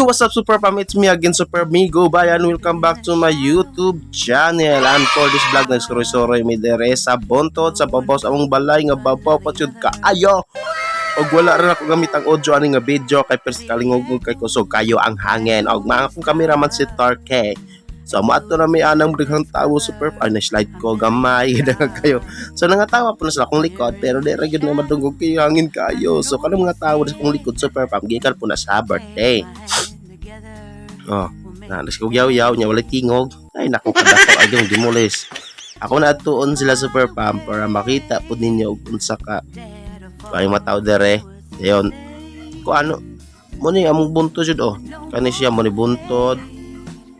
What's up, Super Fam? It's me again, Super Migo Bayan. Welcome back to my YouTube channel. And for this vlog, nagsuroy-suroy mi dere sa bontot sa babaw sa among balay nga babaw patyud kaayo. Og wala rin ako gamit ang audio ani nga video kay first kalingog kay kusog kayo ang hangin. Og mga akong kameraman si Tarke. So maato na may anang daghang tawo Super Fam. Na slide ko gamay daghang kayo. So nangatawa po na sa akong likod pero di ra gyud na madungog kay hangin kayo. So kanang mga tawo sa akong likod Super Fam gikan po na sa birthday. Oh, nagsigugyaw-yaw niya wala tingog. Ay naku kadako ay yung dimulis. Ako na tuon sila Super Fam para makita po ninyo og unsa ka ay mataw dere. Dayon. Ko ano mo ni among buntod jud oh. Kani siya mo ni buntod.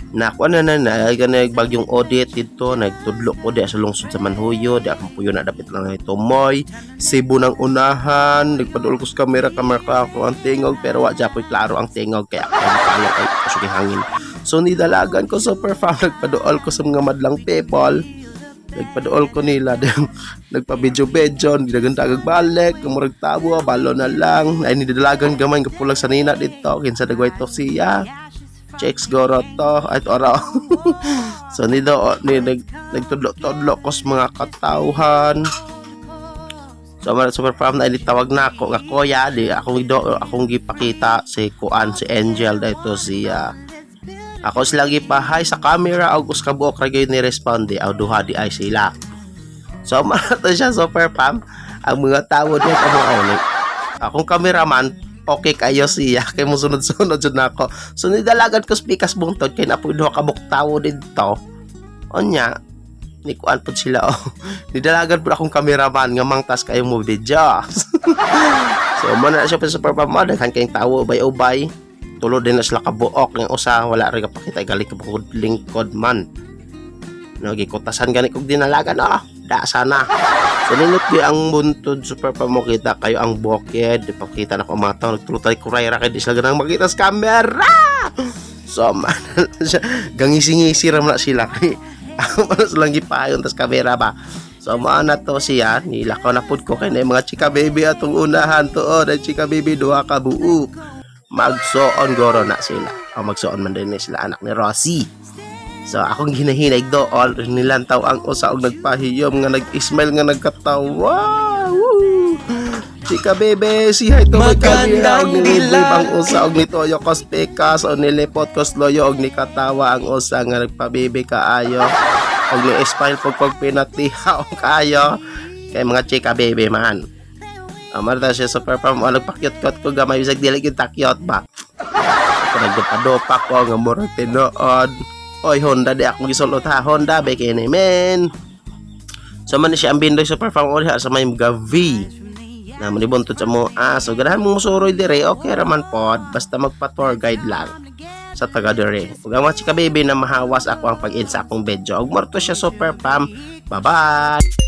Na ko na bagyong audit dito nagtudlo ko di sa lungsod sa Manhuyo di akong puyo na dapit lang ito moy Cebu ng unahan nagpadul ko sa camera ako ang tingog pero wa japoy klaro ang tingog kaya ako ay kusog hangin so nidalagan ko Super Fam nagpaduol ko sa mga madlang people nagpaduol ko nila nagpa-video nidagandagag balik kumurag tabo balo na lang ay nidalagan gamay kapulang sa nina dito kinsa dagway to siya checks goro to at ora so nagtudlo ko sa mga katawhan so Super Fam na ilitawag na ako nga kuya di akong gipakita si Kuan si Angel dito siya ako sila gipahay sa camera og us kabuok ra gyud ni responde aw duha di ay sila so mato siya Super Fam ang mga tawo dito mo akong cameraman okay kayo siya kay mo sunod-sunod jud nako so nidalagan ko spikas bungtod kay napoy duha ka buktawo didto onya ni kuan pud sila oh nidalagan pud akong cameraman nga mangtas kayo mo video so mo na siya pa Super Fam daghan kayong tawo ubay-ubay tulo din na sila kabuok nga usa wala ra gapakita gali ka bukod lingkod man nagikutasan gani kog dinalagan da sana so ninot di ang buntod Super Fam mo kita kayo ang boked ipakita na ko mga tao nagtulutay kuray ra kay di sila ganang makita sa camera so man gangisi-ngisi ra na sila kay ako man silang gipayon tas camera ba so maana to siya nilakaw na pud ko kay na mga chika baby atong unahan tuod ang chika baby duha ka buuk magsoon goro na sila o magsoon man din sila anak ni Rosie. So akong ginahinay dool nilantaw ang usa og nagpahiyom nga nag-smile nga nagkatawa. Woo! Chika bebe, si hay to magkaliya og nilibang ang usa og nitoyo kospekas o nilipot ko sloyo og nikatawa ang usa nga nagpabebe kaayo og ni-smile pag pinatiha og kaayo kay mga chika bebe man. Amarta siya Super Fam o nagpakyot-kyot ko gamay bisag dili gyud takyot ba. Nagdopa ko nga murag tinuod. Oy Honda di akong gisulot ha Honda be kini men so man siya ang bindoy Super Fam ori sa may gavi na manibuntot sa mo so ganahan mo musuroy dire okay raman pod basta magpa-tour guide lang sa taga dire ug ang mga chika baby na mahawas ako ang pag-in sa akong video ug morto siya Super Fam bye bye.